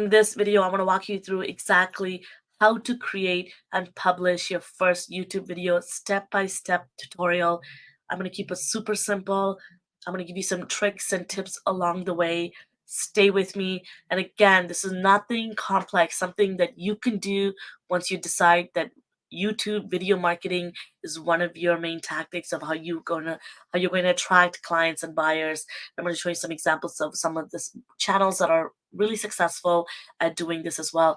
In this video, I'm going to walk you through exactly how to create and publish your first YouTube video, step-by-step tutorial. I'm going to keep it super simple. I'm going to give you some tricks and tips along the way. Stay with me. And again, this is nothing complex, something that you can do once you decide that YouTube video marketing is one of your main tactics of how you're going to attract clients and buyers. I'm going to show you some examples of some of the channels that are really successful at doing this as well.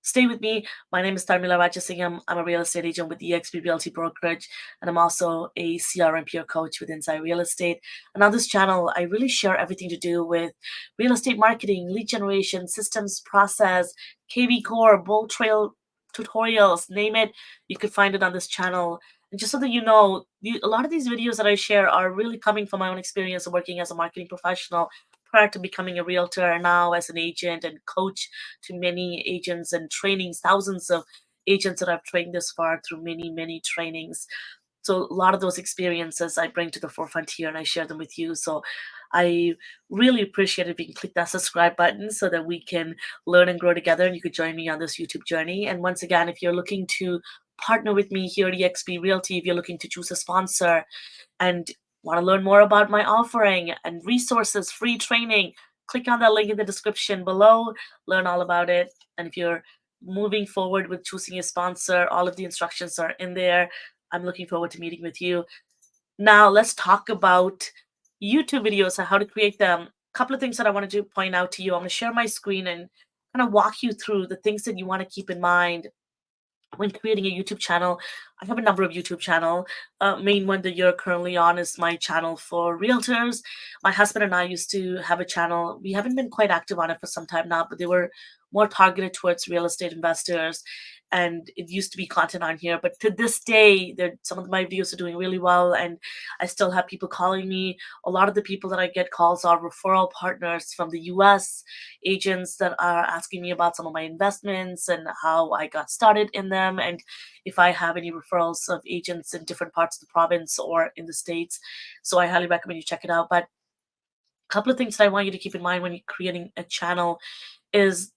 Stay with me. My name is Tharmila Rajasingam. I'm a real estate agent with eXp Realty Brokerage, and I'm also a CRM peer coach with Inside Real Estate. And on this channel, I really share everything to do with real estate marketing, lead generation, systems, process, kvCORE, bold trail tutorials, name it. You could find it on this channel. And just so that you know, a lot of these videos that I share are really coming from my own experience of working as a marketing professional prior to becoming a realtor, and now as an agent and coach to many agents and trainings, thousands of agents that I've trained this far through many, many trainings. So a lot of those experiences I bring to the forefront here and I share them with you. So I really appreciate it if you can click that subscribe button so that we can learn and grow together and you could join me on this YouTube journey. And once again, if you're looking to partner with me here at eXp Realty, if you're looking to choose a sponsor and want to learn more about my offering and resources, free training, click on that link in the description below, learn all about it. And if you're moving forward with choosing a sponsor, all of the instructions are in there. I'm looking forward to meeting with you. Now, let's talk about YouTube videos and how to create them. A couple of things that I wanted to point out to you. I'm going to share my screen and kind of walk you through the things that you want to keep in mind when creating a YouTube channel. I have a number of YouTube channel. Main one that you're currently on is my channel for realtors. My husband and I used to have a channel. We haven't been quite active on it for some time now, but they were more targeted towards real estate investors. And it used to be content on here, but to this day, some of my videos are doing really well, and I still have people calling me. A lot of the people that I get calls are referral partners from the U.S. agents that are asking me about some of my investments and how I got started in them, and if I have any referrals of agents in different parts of the province or in the States. So I highly recommend you check it out. But a couple of things that I want you to keep in mind when you're creating a channel is,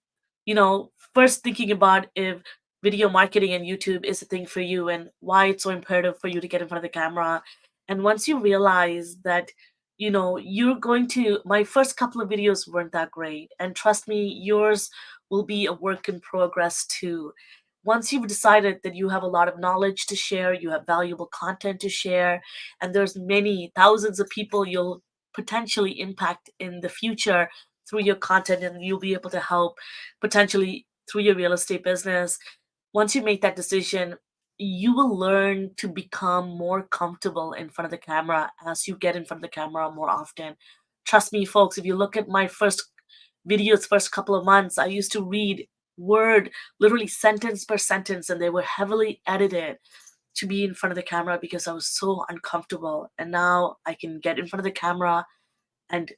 first thinking about if video marketing and YouTube is a thing for you and why it's so imperative for you to get in front of the camera. And once you realize that, you're going to, my first couple of videos weren't that great. And trust me, yours will be a work in progress too. Once you've decided that you have a lot of knowledge to share, you have valuable content to share, and there's many thousands of people you'll potentially impact in the future through your content, and you'll be able to help potentially through your real estate business. Once you make that decision, you will learn to become more comfortable in front of the camera as you get in front of the camera more often. Trust me, folks, if you look at my first videos, first couple of months, I used to read word, literally sentence per sentence, and they were heavily edited to be in front of the camera because I was so uncomfortable. And now I can get in front of the camera and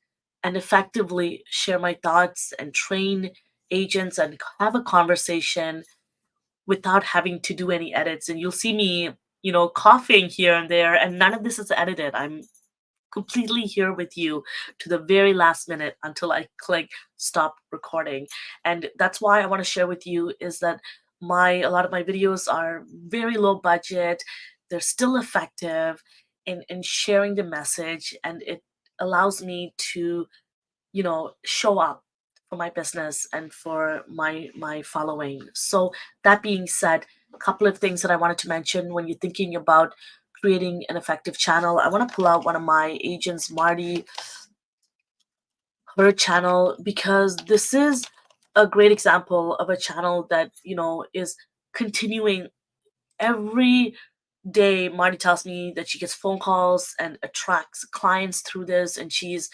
effectively share my thoughts and train agents and have a conversation without having to do any edits. And you'll see me, coughing here and there, and none of this is edited. I'm completely here with you to the very last minute until I click stop recording. And that's why I want to share with you is that a lot of my videos are very low budget. They're still effective in sharing the message, and it allows me to, show up for my business and for my following. So that being said, a couple of things that I wanted to mention when you're thinking about creating an effective channel. I want to pull out one of my agents, Marty, her channel, because this is a great example of a channel that, is continuing every day. Marty tells me that she gets phone calls and attracts clients through this, and she's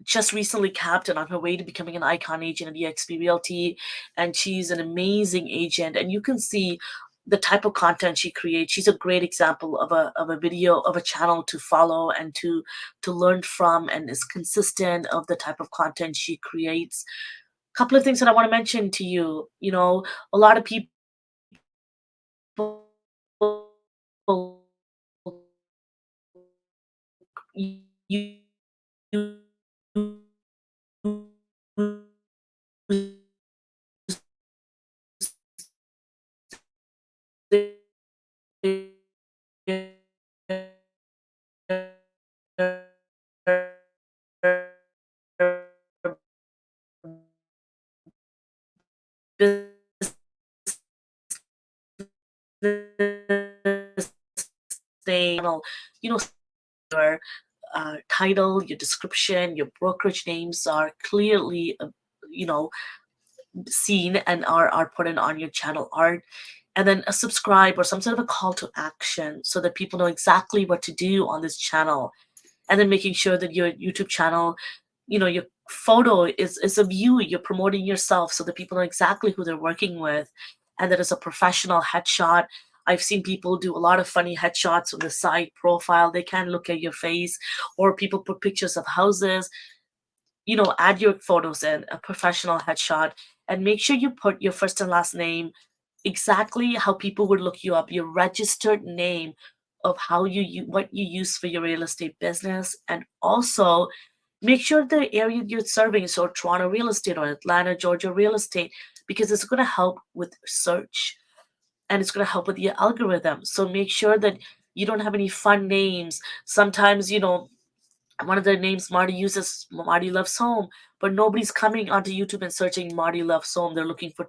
just recently capped and on her way to becoming an icon agent at eXp Realty, and she's an amazing agent. And you can see the type of content she creates. She's a great example of a video of a channel to follow and to learn from, and is consistent of the type of content she creates. A couple of things that I want to mention to you. A lot of people use business name, you know, your title, your description, your brokerage names are clearly, you know, seen and are put in on your channel art. And then a subscribe or some sort of a call to action so that people know exactly what to do on this channel. And then making sure that your YouTube channel, your photo is of you, you're promoting yourself so that people know exactly who they're working with, and that it's a professional headshot. I've seen people do a lot of funny headshots on the side profile. They can't look at your face, or people put pictures of houses. Add your photos in, a professional headshot, and make sure you put your first and last name exactly how people would look you up, your registered name of how what you use for your real estate business. And also make sure the area you're serving, so Toronto real estate or Atlanta, Georgia real estate, because it's going to help with search and it's going to help with your algorithm. So make sure that you don't have any fun names. Sometimes, one of the names Marty uses, Marty Loves Home, but nobody's coming onto YouTube and searching Marty Loves Home. They're looking for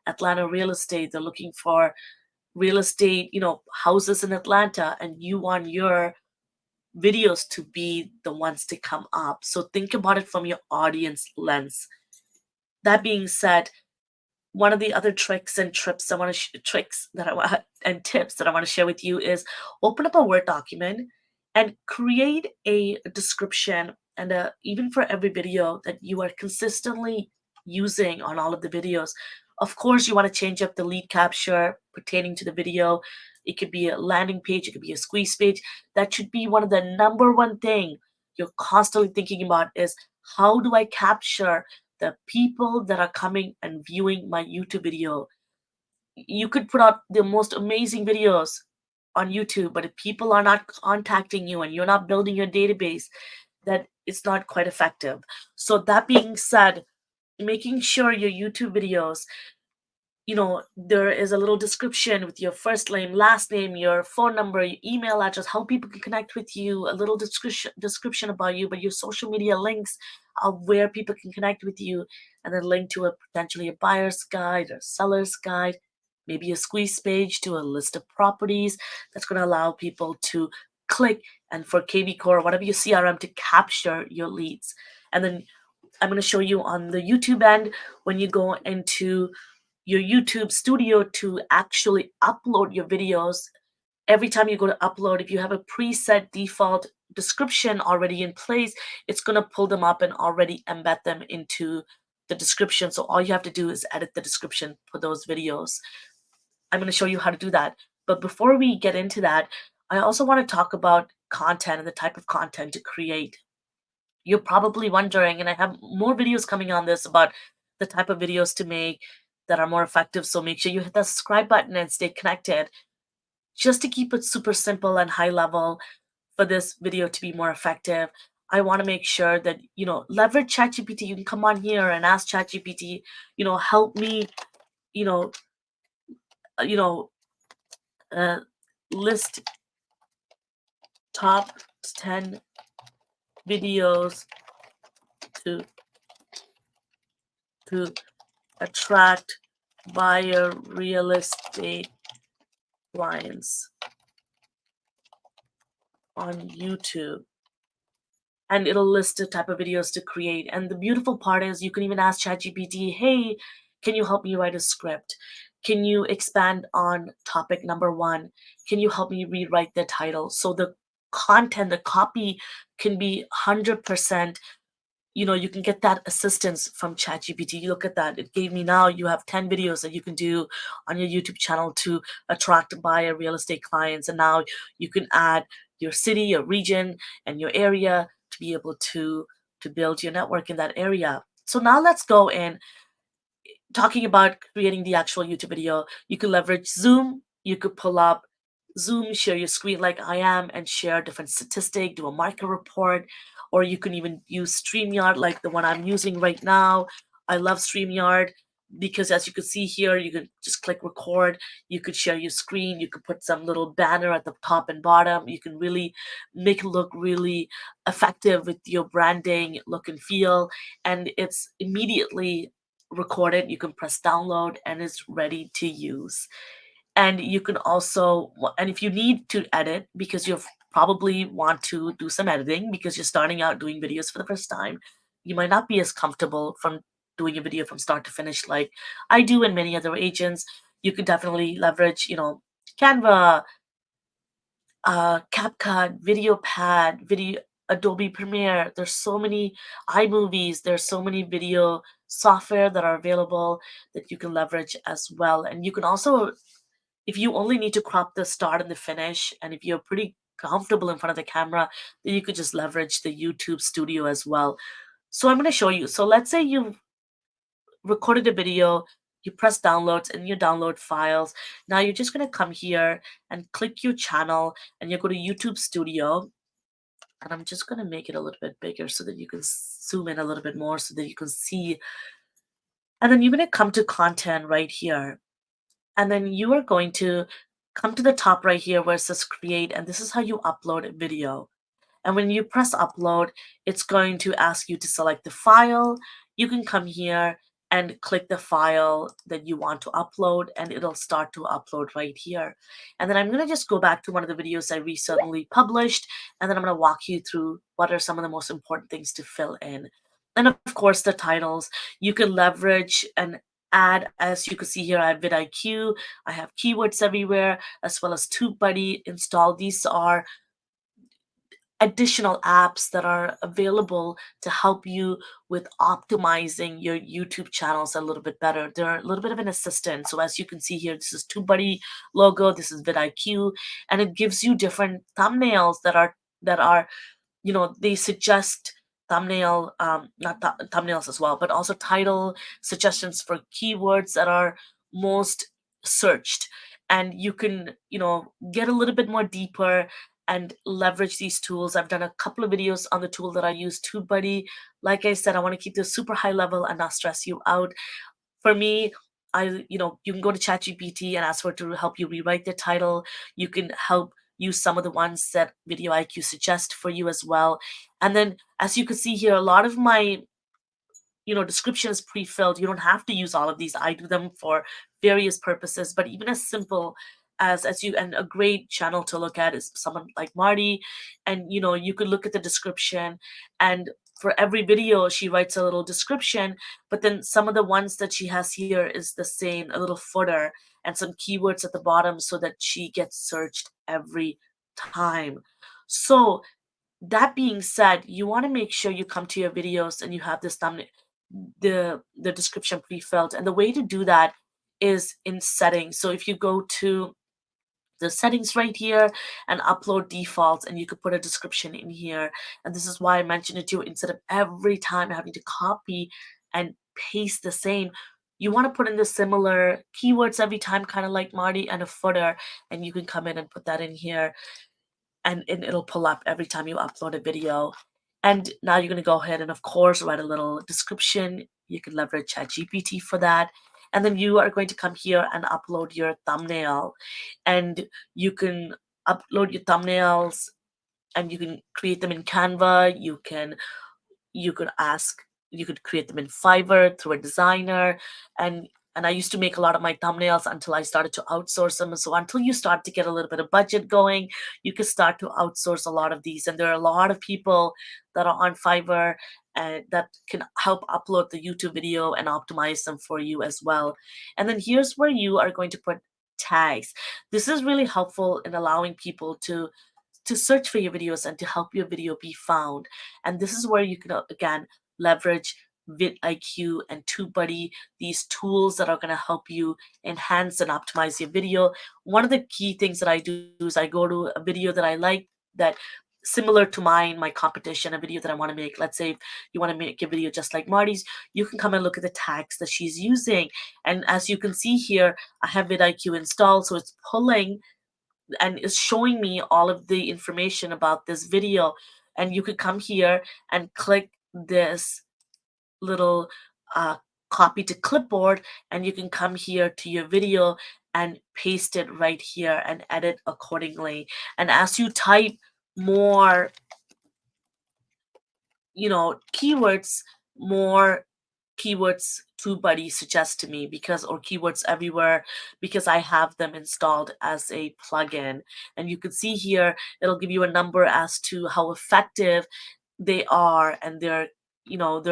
Atlanta real estate. They're looking for real estate, houses in Atlanta, and you want your videos to be the ones to come up. So think about it from your audience lens. That being said, one of the other tricks and trips I want to tricks that I want and tips that I want to share with you is open up a Word document and create a description and even for every video that you are consistently using on all of the videos. Of course, you want to change up the lead capture pertaining to the video. It could be a landing page, it could be a squeeze page. That should be one of the number one thing you're constantly thinking about is how do I capture the people that are coming and viewing my YouTube video. You could put out the most amazing videos on YouTube, but if people are not contacting you and you're not building your database, that it's not quite effective. So that being said, making sure your YouTube videos, there is a little description with your first name, last name, your phone number, your email address, how people can connect with you, a little description about you, but your social media links of where people can connect with you, and then link to potentially a buyer's guide or seller's guide, maybe a squeeze page to a list of properties that's going to allow people to click and for kvCORE, whatever your CRM, to capture your leads. And then I'm going to show you on the YouTube end when you go into your YouTube studio to actually upload your videos. Every time you go to upload, if you have a preset default description already in place, it's going to pull them up and already embed them into the description. So all you have to do is edit the description for those videos. I'm going to show you how to do that. But before we get into that, I also want to talk about content and the type of content to create. You're probably wondering, and I have more videos coming on this about the type of videos to make that are more effective. So make sure you hit the subscribe button and stay connected. Just to keep it super simple and high level for this video to be more effective, I want to make sure that, leverage ChatGPT. You can come on here and ask ChatGPT, help me, you know, uh, you know, uh, list top 10 videos to to attract buyer real estate clients on YouTube. And it'll list the type of videos to create. And the beautiful part is you can even ask ChatGPT, hey, can you help me write a script? Can you expand on topic number one? Can you help me rewrite the title? So the content, the copy can be 100%. You can get that assistance from ChatGPT. You look at that. It gave me, now you have 10 videos that you can do on your YouTube channel to attract buyer real estate clients. And now you can add your city, your region, and your area to be able to build your network in that area. So now let's go in talking about creating the actual YouTube video. You can leverage Zoom. You could pull up Zoom, share your screen like I am, and share different statistic, do a market report, or you can even use StreamYard like the one I'm using right now. I love StreamYard because as you can see here, you can just click record, you could share your screen, you could put some little banner at the top and bottom, you can really make it look really effective with your branding, look and feel, and it's immediately recorded. You can press download and it's ready to use. And you can also, and if you need to edit, because you probably want to do some editing because you're starting out doing videos for the first time, you might not be as comfortable from doing a video from start to finish like I do and many other agents. You could definitely leverage, Canva, CapCut, VideoPad, video, Adobe Premiere. There's so many iMovies. There's so many video software that are available that you can leverage as well. And you can also, if you only need to crop the start and the finish, and if you're pretty comfortable in front of the camera, then you could just leverage the YouTube studio as well. So I'm going to show you. So let's say you've recorded a video, you press downloads and you download files. Now you're just going to come here and click your channel and you go to YouTube studio. And I'm just going to make it a little bit bigger so that you can zoom in a little bit more so that you can see. And then you're going to come to content right here. And then you are going to come to the top right here where it says create, and this is how you upload a video. And when you press upload, it's going to ask you to select the file. You can come here and click the file that you want to upload, and it'll start to upload right here. And then I'm going to just go back to one of the videos I recently published, and then I'm going to walk you through what are some of the most important things to fill in. And of course, the titles you can leverage and add. As you can see here, I have vidIQ, I have keywords everywhere, as well as TubeBuddy installed. These are additional apps that are available to help you with optimizing your YouTube channels a little bit better. They're a little bit of an assistant. So as you can see here, this is TubeBuddy logo, this is vidIQ, and it gives you different thumbnails that are they suggest not thumbnails as well, but also title suggestions for keywords that are most searched. And you can, get a little bit more deeper and leverage these tools. I've done a couple of videos on the tool that I use, TubeBuddy. Like I said, I want to keep this super high level and not stress you out. For me, you can go to ChatGPT and ask for it to help you rewrite the title. You can help use some of the ones that vidIQ suggests for you as well. And then, as you can see here, a lot of my description is pre-filled. You don't have to use all of these. I do them for various purposes, but even as simple as you, and a great channel to look at is someone like Marty. And you could look at the description, and for every video she writes a little description, but then some of the ones that she has here is the same, a little footer and some keywords at the bottom so that she gets searched every time. So that being said, you want to make sure you come to your videos and you have this thumbnail, the description pre-filled. And the way to do that is in settings. So if you go to the settings right here and upload defaults, and you could put a description in here. And this is why I mentioned it to you, instead of every time having to copy and paste the same, you want to put in the similar keywords every time, kind of like Marty, and a footer, and you can come in and put that in here, and it'll pull up every time you upload a video. And now you're going to go ahead and, of course, write a little description. You can leverage ChatGPT for that. And then you are going to come here and upload your thumbnail. And you can upload your thumbnails and you can create them in Canva. You could create them in Fiverr through a designer. And I used to make a lot of my thumbnails until I started to outsource them. So until you start to get a little bit of budget going, you can start to outsource a lot of these. And there are a lot of people that are on Fiverr and that can help upload the YouTube video and optimize them for you as well. And then here's where you are going to put tags. This is really helpful in allowing people to search for your videos and to help your video be found. And this is where you can, again, leverage vidIQ and TubeBuddy, these tools that are going to help you enhance and optimize your video. One of the key things that I do is I go to a video that I like, that similar to my competition, a video that I want to make. Let's say if you want to make a video just like Marty's, you can come and look at the tags that she's using. And as you can see here, I have vidIQ installed, so it's pulling and is showing me all of the information about this video. And you could come here and click this little uh, copy to clipboard, and you can come here to your video and paste it right here and edit accordingly. And as you type more, keywords, more keywords TubeBuddy suggests to me, because, or keywords everywhere, because I have them installed as a plugin. And you can see here, it'll give you a number as to how effective they are, and they're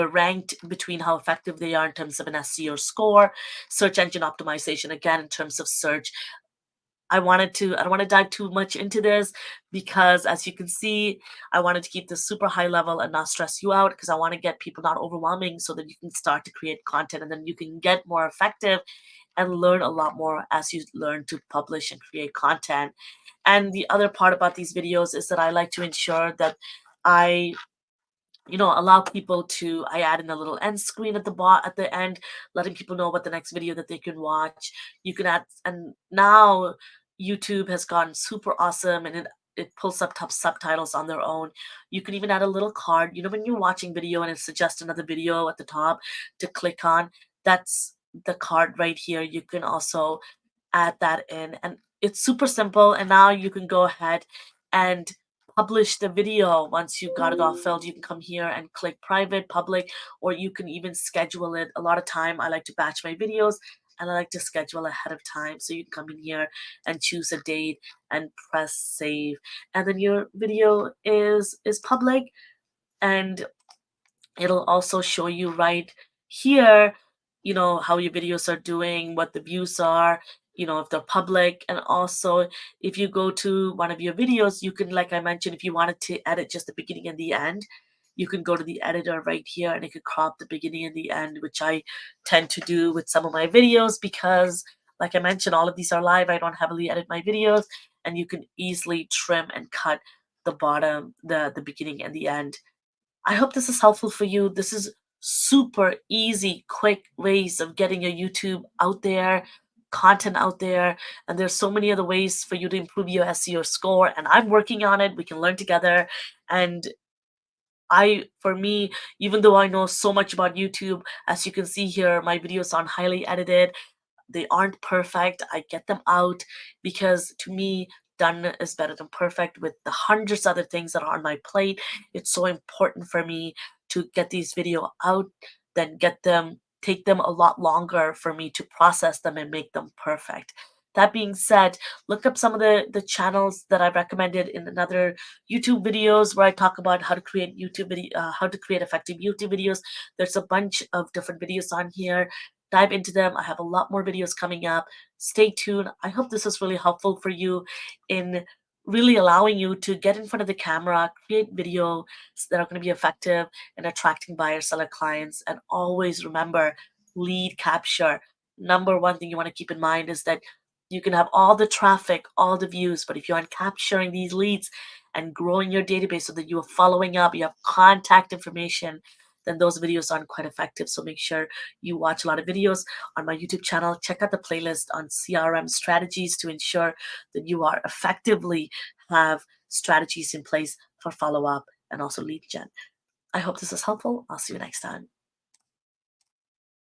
ranked between how effective they are in terms of an SEO score, search engine optimization, again, in terms of search. I don't want to dive too much into this, because as you can see, I wanted to keep this super high level and not stress you out, because I want to get people not overwhelming, so that you can start to create content, and then you can get more effective and learn a lot more as you learn to publish and create content. And the other part about these videos is that I like to ensure that I allow people to, I add in a little end screen at the end, letting people know about the next video that they can watch. You can add, and now YouTube has gotten super awesome, and it pulls up top subtitles on their own. You can even add a little card, when you're watching video and it suggests another video at the top to click on. That's the card right here. You can also add that in, and it's super simple. And now you can go ahead and publish the video. Once you've got it all filled, you can come here and click private, public, or you can even schedule it. A lot of time I like to batch my videos, and I like to schedule ahead of time. So you can come in here and choose a date and press save, and then your video is public. And it'll also show you right here, how your videos are doing, what the views are, if they're public. And also, if you go to one of your videos, you can, like I mentioned, if you wanted to edit just the beginning and the end, you can go to the editor right here, and it could crop the beginning and the end, which I tend to do with some of my videos, because like I mentioned, all of these are live. I don't heavily edit my videos, and you can easily trim and cut the bottom, the beginning and the end. I hope this is helpful for you. This is super easy, quick ways of getting your YouTube out there, content out there. And there's so many other ways for you to improve your SEO score. And I'm working on it. We can learn together. And for me, even though I know so much about YouTube, as you can see here, my videos aren't highly edited. They aren't perfect. I get them out because, to me, done is better than perfect. With the hundreds other things that are on my plate, it's so important for me to get these video out, then take them a lot longer for me to process them and make them perfect. That being said, look up some of the channels that I recommended in another YouTube videos, where I talk about how to create how to create effective YouTube videos. There's a bunch of different videos on here. Dive into them. I have a lot more videos coming up. Stay tuned. I hope this is really helpful for you in really allowing you to get in front of the camera, create videos that are going to be effective in attracting buyer seller clients. And always remember, lead capture. Number one thing you want to keep in mind is that you can have all the traffic, all the views, but if you aren't capturing these leads and growing your database so that you are following up, you have contact information, then those videos aren't quite effective. So make sure you watch a lot of videos on my YouTube channel. Check out the playlist on CRM strategies to ensure that you are effectively have strategies in place for follow-up and also lead gen. I hope this is helpful. I'll see you next time.